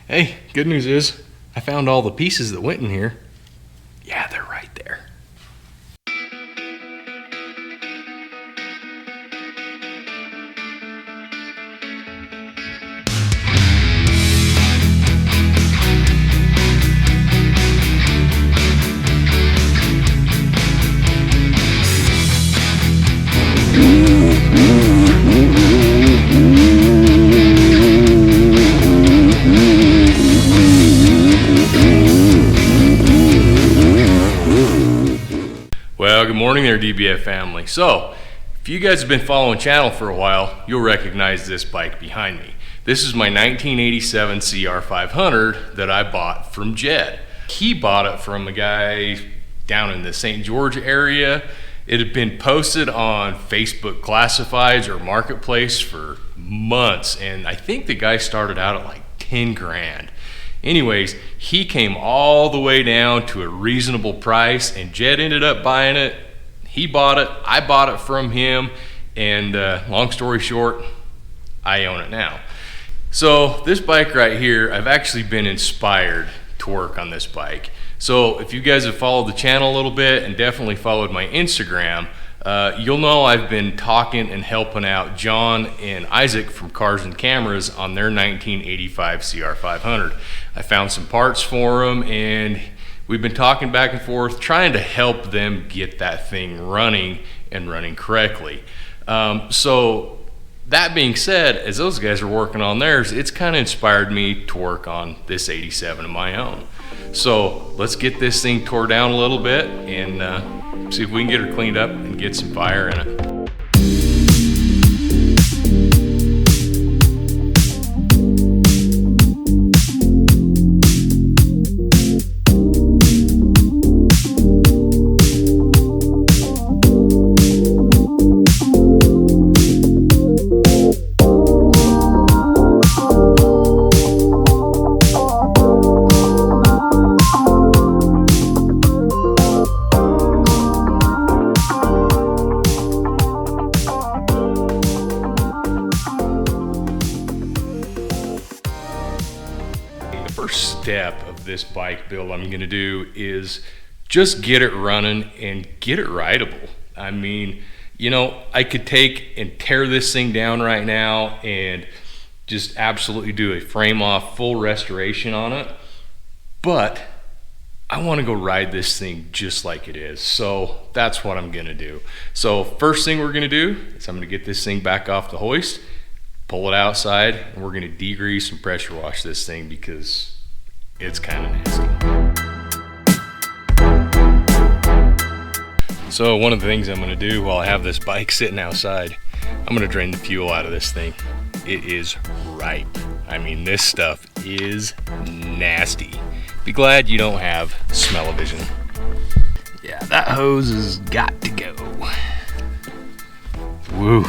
Hey, good news is I found all the pieces that went in here. Yeah, they're right there. Well, good morning there, DBF family. So, if you guys have been following the channel for a while, you'll recognize this bike behind me. This is my 1987 CR500 that I bought from Jed. He bought it from a guy down in the St. George area. It had been posted on Facebook Classifieds or Marketplace for months, and I think the guy started out at like 10 grand. Anyways, he came all the way down to a reasonable price, and Jed ended up buying it. He bought it, I bought it from him, and long story short, I own it now. So this bike right here, I've actually been inspired to work on this bike. So if you guys have followed the channel a little bit and definitely followed my Instagram, you'll know I've been talking and helping out John and Isaac from Cars and Cameras on their 1985 CR500. I found some parts for them, and we've been talking back and forth trying to help them get that thing running and running correctly. So that being said, as those guys are working on theirs, it's kind of inspired me to work on this 87 of my own. So let's get this thing tore down a little bit and see if we can get her cleaned up and get some fire in it. First step of this bike build I'm going to do is just get it running and get it rideable. I mean, you know, I could take and tear this thing down right now and just absolutely do a frame off full restoration on it, but I want to go ride this thing just like it is. So that's what I'm going to do. So first thing we're going to do is I'm going to get this thing back off the hoist, pull it outside, and we're going to degrease and pressure wash this thing because it's kind of nasty. So one of the things I'm going to do while I have this bike sitting outside, I'm going to drain the fuel out of this thing. It is ripe. I mean, this stuff is nasty. Be glad you don't have smell-o-vision. Yeah, that hose has got to go. Woo,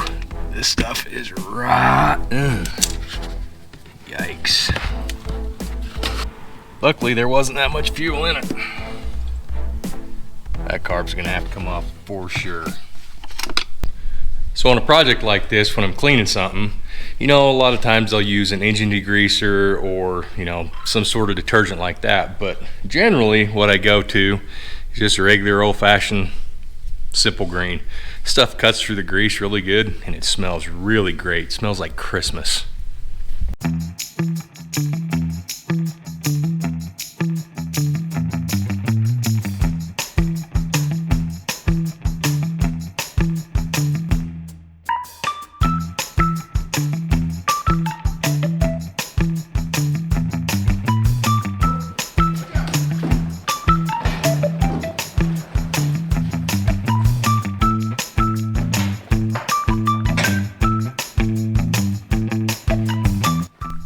this stuff is rotten. Yikes. Luckily, there wasn't that much fuel in it. That carb's gonna have to come off for sure. So on a project like this, when I'm cleaning something, you know, a lot of times I'll use an engine degreaser or, you know, some sort of detergent like that. But generally, what I go to is just a regular old-fashioned simple green. Stuff cuts through the grease really good, and it smells really great. It smells like Christmas.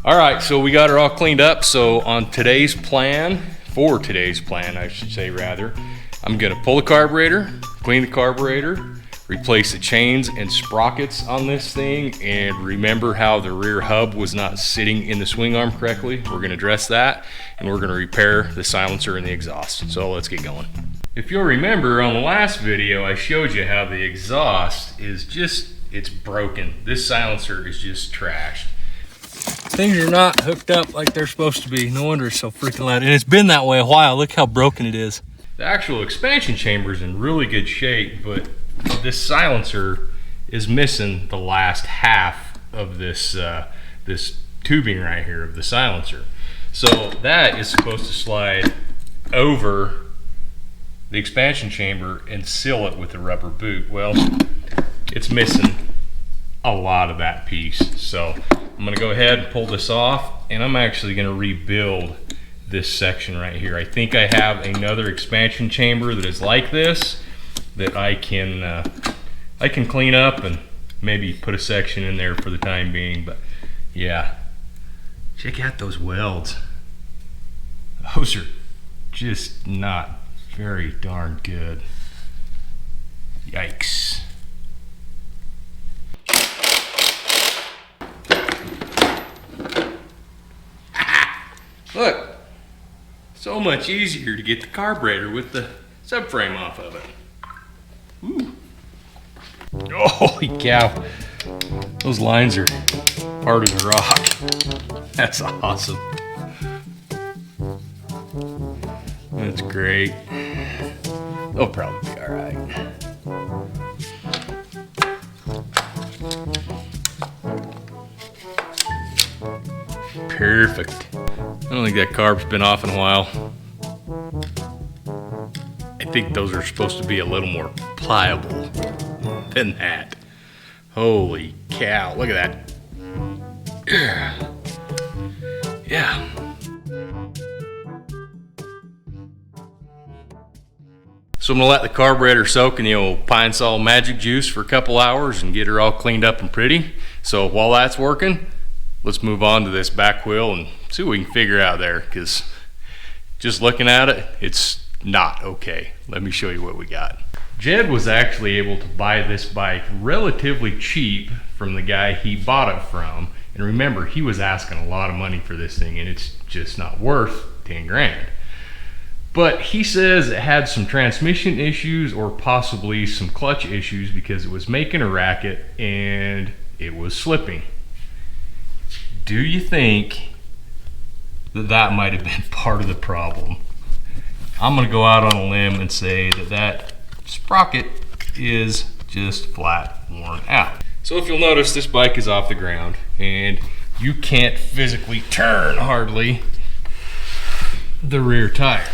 All right, so we got her all cleaned up. So on today's plan, I should say rather, I'm gonna pull the carburetor, clean the carburetor, replace the chains and sprockets on this thing, and remember how the rear hub was not sitting in the swing arm correctly. We're gonna address that, and we're gonna repair the silencer and the exhaust. So let's get going. If you'll remember, on the last video, I showed you how the exhaust is just, it's broken. This silencer is just trashed. Things are not hooked up like they're supposed to be. No wonder it's so freaking loud. And it's been that way a while. Look how broken it is. The actual expansion chamber is in really good shape, but this silencer is missing the last half of this this tubing right here of the silencer. So that is supposed to slide over the expansion chamber and seal it with a rubber boot. Well, it's missing a lot of that piece. So I'm gonna go ahead and pull this off, and I'm actually gonna rebuild this section right here. I think I have another expansion chamber that is like this that I can clean up and maybe put a section in there for the time being. But yeah, check out those welds. Those are just not very darn good. Yikes. Look, so much easier to get the carburetor with the subframe off of it. Ooh. Oh, holy cow. Those lines are hard as a rock. That's awesome. That's great. They'll probably be all right. Perfect. I don't think that carb's been off in a while. I think those are supposed to be a little more pliable than that. Holy cow, look at that. Yeah. So I'm gonna let the carburetor soak in the old Pine Sol magic juice for a couple hours and get her all cleaned up and pretty. So while that's working, let's move on to this back wheel and see what we can figure out there, because just looking at it, it's not okay. Let me show you what we got. Jed was actually able to buy this bike relatively cheap from the guy he bought it from. And remember, he was asking a lot of money for this thing, and it's just not worth 10 grand. But he says it had some transmission issues or possibly some clutch issues because it was making a racket and it was slipping. Do you think that that might have been part of the problem? I'm gonna go out on a limb and say that that sprocket is just flat worn out. So if you'll notice, this bike is off the ground and you can't physically turn hardly the rear tire.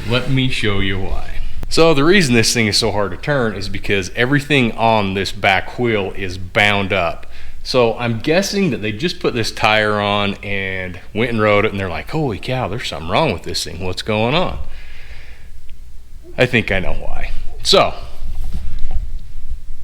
Let me show you why. So the reason this thing is so hard to turn is because everything on this back wheel is bound up. So I'm guessing that they just put this tire on and went and rode it, and they're like, holy cow, there's something wrong with this thing. What's going on? I think I know why. So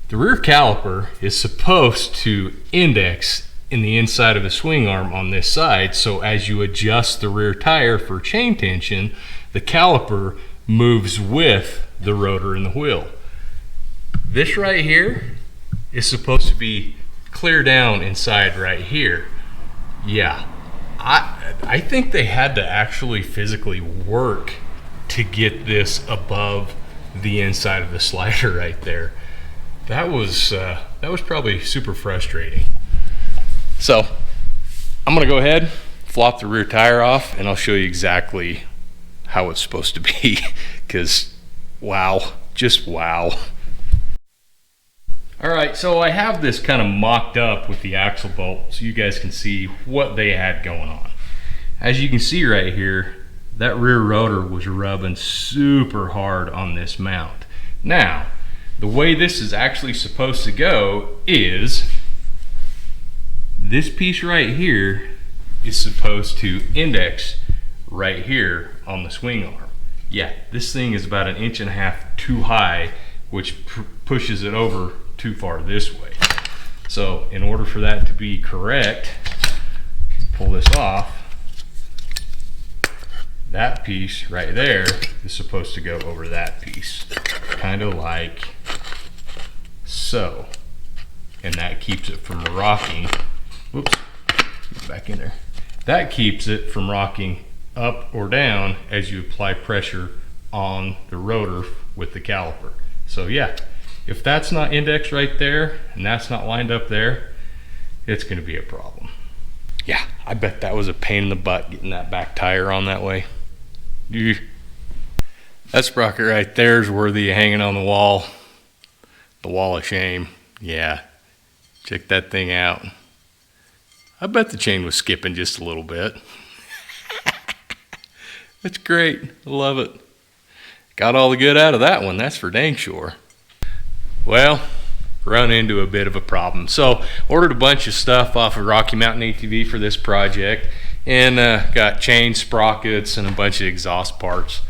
the rear caliper is supposed to index in the inside of the swing arm on this side, so as you adjust the rear tire for chain tension, the caliper moves with the rotor and the wheel. This right here is supposed to be clear down inside right here. Yeah, I think they had to actually physically work to get this above the inside of the slider right there. That was probably super frustrating. So I'm gonna go ahead, flop the rear tire off, and I'll show you exactly how it's supposed to be, because wow, just wow. All right, so I have this kind of mocked up with the axle bolt so you guys can see what they had going on. As you can see right here, that rear rotor was rubbing super hard on this mount. Now, the way this is actually supposed to go is this piece right here is supposed to index right here on the swing arm. Yeah, this thing is about 1.5 inches too high, which pushes it over too far this way. So in order for that to be correct, pull this off, that piece right there is supposed to go over that piece, kind of like so, and that keeps it from rocking. Whoops, get back in there. That keeps it from rocking up or down as you apply pressure on the rotor with the caliper. So yeah, if that's not indexed right there and that's not lined up there, it's going to be a problem. Yeah, I bet that was a pain in the butt getting that back tire on that way. That sprocket right there is worthy of hanging on the wall. The wall of shame. Yeah, check that thing out. I bet the chain was skipping just a little bit. That's great. I love it. Got all the good out of that one, that's for dang sure. Well, run into a bit of a problem. So, ordered a bunch of stuff off of Rocky Mountain ATV for this project, and got chain sprockets and a bunch of exhaust parts.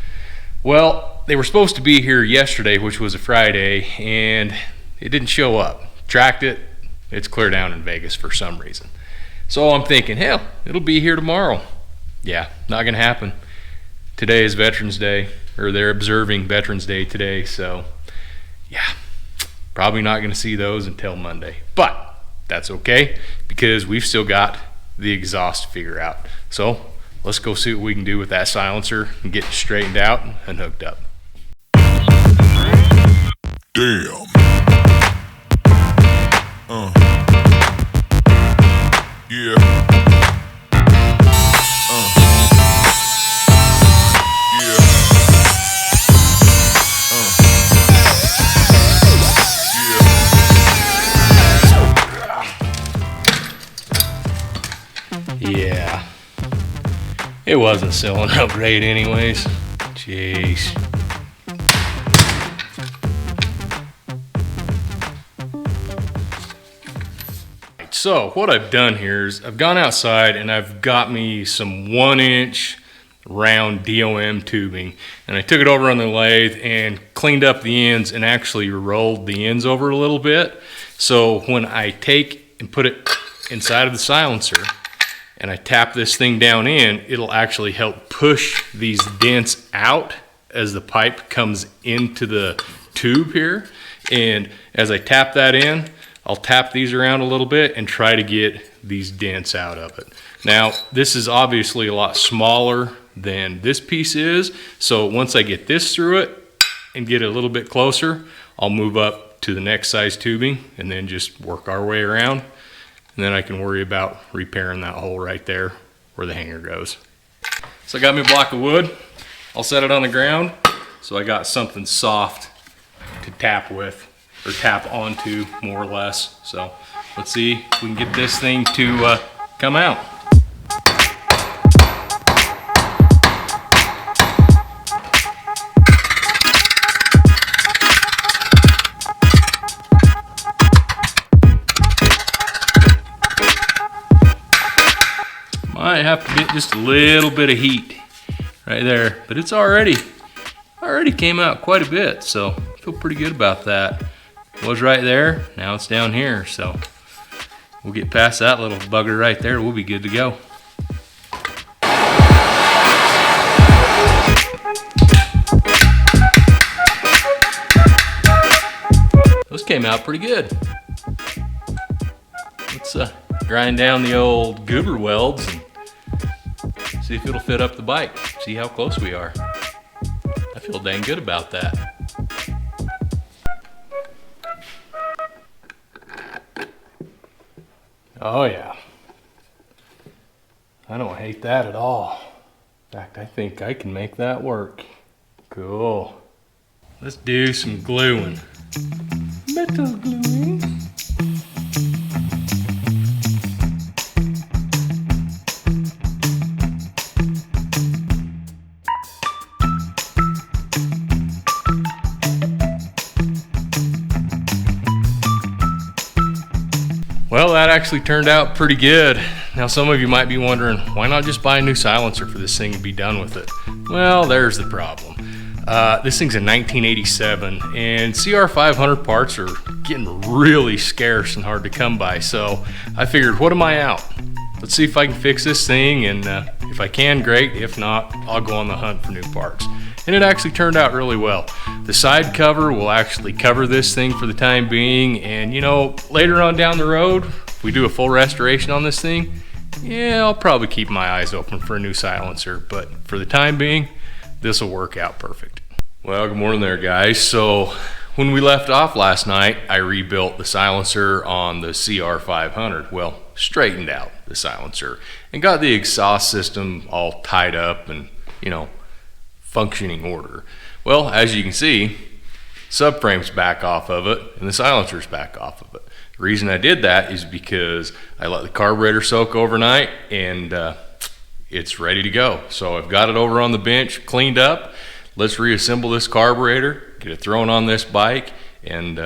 Well, they were supposed to be here yesterday, which was a Friday, and it didn't show up. Tracked it, it's clear down in Vegas for some reason. So I'm thinking, hell, it'll be here tomorrow. Yeah, not gonna happen. Today is Veterans Day, or they're observing Veterans Day today, so yeah, probably not gonna see those until Monday. But that's okay, because we've still got the exhaust to figure out. So let's go see what we can do with that silencer and get it straightened out and hooked up. Damn. Yeah. Yeah. It wasn't sealing up great anyways. Jeez. So what I've done here is I've gone outside and I've got me some 1-inch round DOM tubing, and I took it over on the lathe and cleaned up the ends and actually rolled the ends over a little bit. So when I take and put it inside of the silencer and I tap this thing down in, it'll actually help push these dents out as the pipe comes into the tube here. And as I tap that in, I'll tap these around a little bit and try to get these dents out of it. Now, this is obviously a lot smaller than this piece is, so once I get this through it and get it a little bit closer, I'll move up to the next size tubing and then just work our way around. And then I can worry about repairing that hole right there where the hanger goes. So I got me a block of wood. I'll set it on the ground so I got something soft to tap with, or tap onto more or less. So let's see if we can get this thing to come out. Might have to get just a little bit of heat right there, but it's already came out quite a bit, so I feel pretty good about that. It was right there, now it's down here, so we'll get past that little bugger right there, we'll be good to go. Those came out pretty good. Let's grind down the old goober welds and see if it'll fit up the bike. See how close we are. I feel dang good about that. Oh yeah. I don't hate that at all. In fact, I think I can make that work. Cool. Let's do some gluing. Metal gluing. Well, that actually turned out pretty good. Now some of you might be wondering, why not just buy a new silencer for this thing and be done with it? Well, there's the problem. This thing's a 1987 and CR500 parts are getting really scarce and hard to come by. So I figured, what am I out? Let's see if I can fix this thing, and if I can, great. If not, I'll go on the hunt for new parts. And it actually turned out really well. The side cover will actually cover this thing for the time being, and you know, later on down the road, if we do a full restoration on this thing, yeah, I'll probably keep my eyes open for a new silencer, but for the time being, this will work out perfect. Well, good morning there, guys. So when we left off last night, I rebuilt the silencer on the CR500. Well, straightened out the silencer and got the exhaust system all tied up and, you know, functioning order. Well, as you can see, subframe's back off of it and the silencer's back off of it. The reason I did that is because I let the carburetor soak overnight and it's ready to go. So I've got it over on the bench, cleaned up. Let's reassemble this carburetor, get it thrown on this bike, and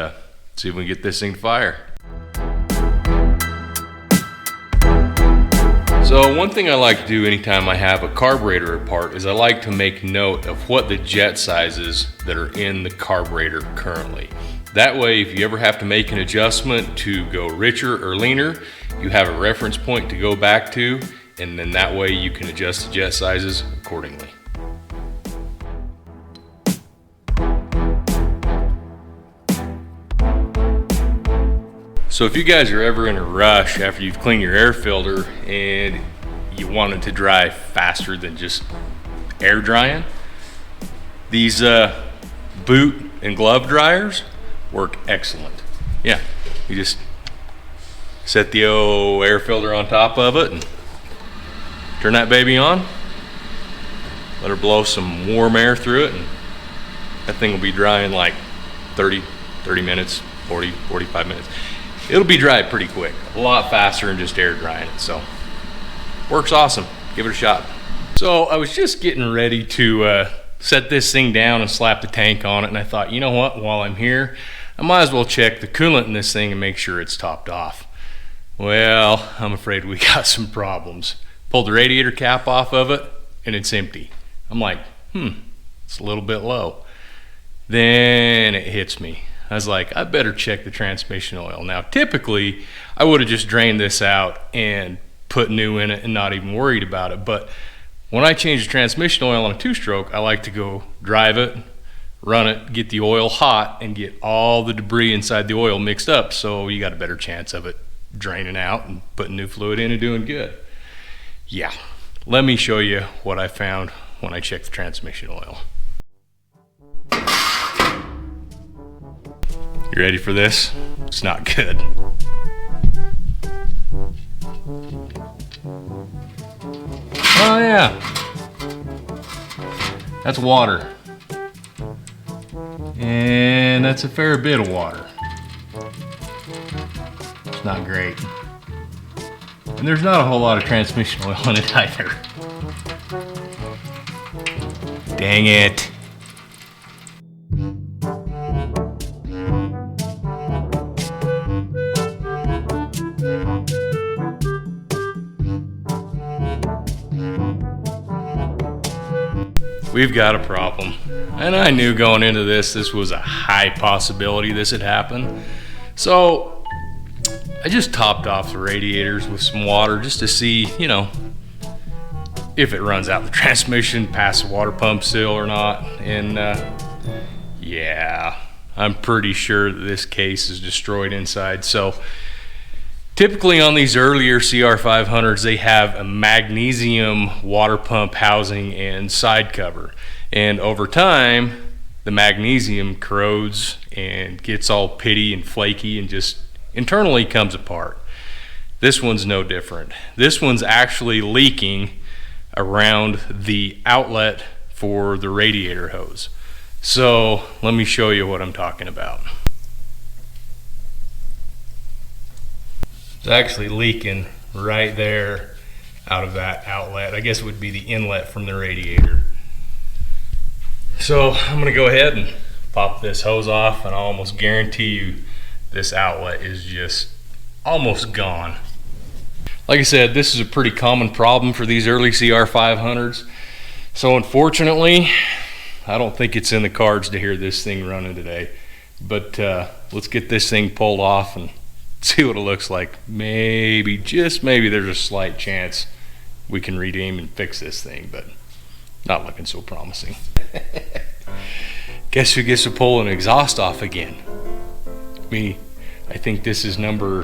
see if we can get this thing to fire. So one thing I like to do anytime I have a carburetor apart is I like to make note of what the jet sizes that are in the carburetor currently. That way, if you ever have to make an adjustment to go richer or leaner, you have a reference point to go back to, and then that way you can adjust the jet sizes accordingly. So if you guys are ever in a rush after you've cleaned your air filter and you want it to dry faster than just air drying, these boot and glove dryers work excellent. Yeah, you just set the old air filter on top of it and turn that baby on. Let her blow some warm air through it and that thing will be dry in like 30 minutes, 45 minutes. It'll be dry pretty quick, a lot faster than just air drying it, so works awesome. Give it a shot. So I was just getting ready to set this thing down and slap the tank on it, and I thought, you know what, while I'm here, I might as well check the coolant in this thing and make sure it's topped off. Well, I'm afraid we got some problems. Pulled the radiator cap off of it, and it's empty. I'm like, it's a little bit low. Then it hits me. I was like, I better check the transmission oil. Now, typically, I would have just drained this out and put new in it and not even worried about it. But when I change the transmission oil on a two-stroke, I like to go drive it, run it, get the oil hot, and get all the debris inside the oil mixed up, so you got a better chance of it draining out and putting new fluid in and doing good. Yeah, let me show you what I found when I checked the transmission oil. You ready for this? It's not good. Oh yeah, that's water. And that's a fair bit of water. It's not great. And there's not a whole lot of transmission oil in it either. Dang it. We've got a problem. And I knew going into this was a high possibility this had happened. So I just topped off the radiators with some water just to see, you know, if it runs out the transmission past the water pump seal or not. And yeah, I'm pretty sure that this case is destroyed inside. So typically on these earlier CR500s, they have a magnesium water pump housing and side cover. And over time, the magnesium corrodes and gets all pitty and flaky and just internally comes apart. This one's no different. This one's actually leaking around the outlet for the radiator hose. So let me show you what I'm talking about. It's actually leaking right there out of that outlet. I guess it would be the inlet from the radiator. So I'm gonna go ahead and pop this hose off, and I'll almost guarantee you this outlet is just almost gone. Like I said, this is a pretty common problem for these early CR500s. So unfortunately, I don't think it's in the cards to hear this thing running today. But let's get this thing pulled off and see what it looks like. Maybe, just maybe, there's a slight chance we can redeem and fix this thing, but not looking so promising. Guess who gets to pull an exhaust off again? Me. I think this is number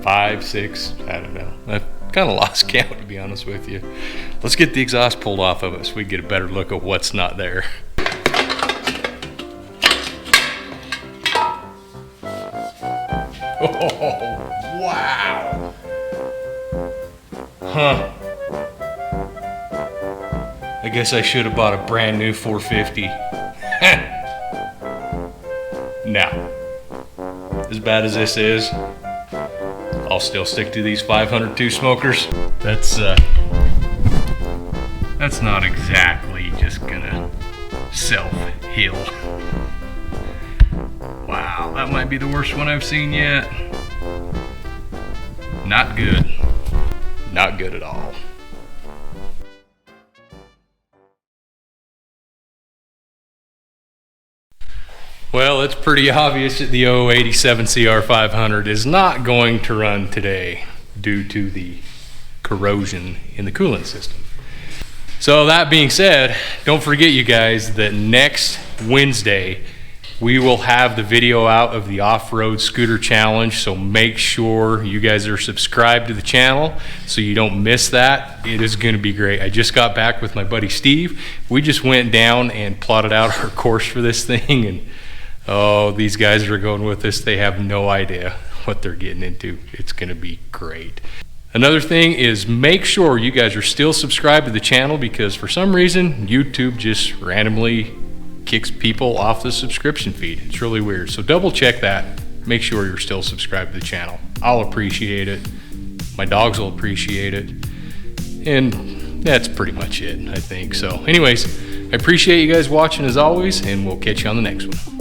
5, 6, I don't know. I've kind of lost count, to be honest with you. Let's get the exhaust pulled off of it so we can get a better look at what's not there. Oh, wow. Huh. I guess I should have bought a brand new 450. Now, as bad as this is, I'll still stick to these 502 smokers. That's not exactly just gonna self-heal. Wow, that might be the worst one I've seen yet. Not good. Not good at all. Well, it's pretty obvious that the 087 CR500 is not going to run today due to the corrosion in the coolant system. So that being said, don't forget you guys that next Wednesday we will have the video out of the off-road scooter challenge, so make sure you guys are subscribed to the channel so you don't miss that. It is going to be great. I just got back with my buddy Steve. We just went down and plotted out our course for this thing, and oh, these guys are going with us. They have no idea what they're getting into. It's going to be great. Another thing is make sure you guys are still subscribed to the channel, because for some reason YouTube just randomly kicks people off the subscription feed. It's really weird. So double check that. Make sure you're still subscribed to the channel. I'll appreciate it. My dogs will appreciate it. And that's pretty much it, I think. So anyways, I appreciate you guys watching as always, and we'll catch you on the next one.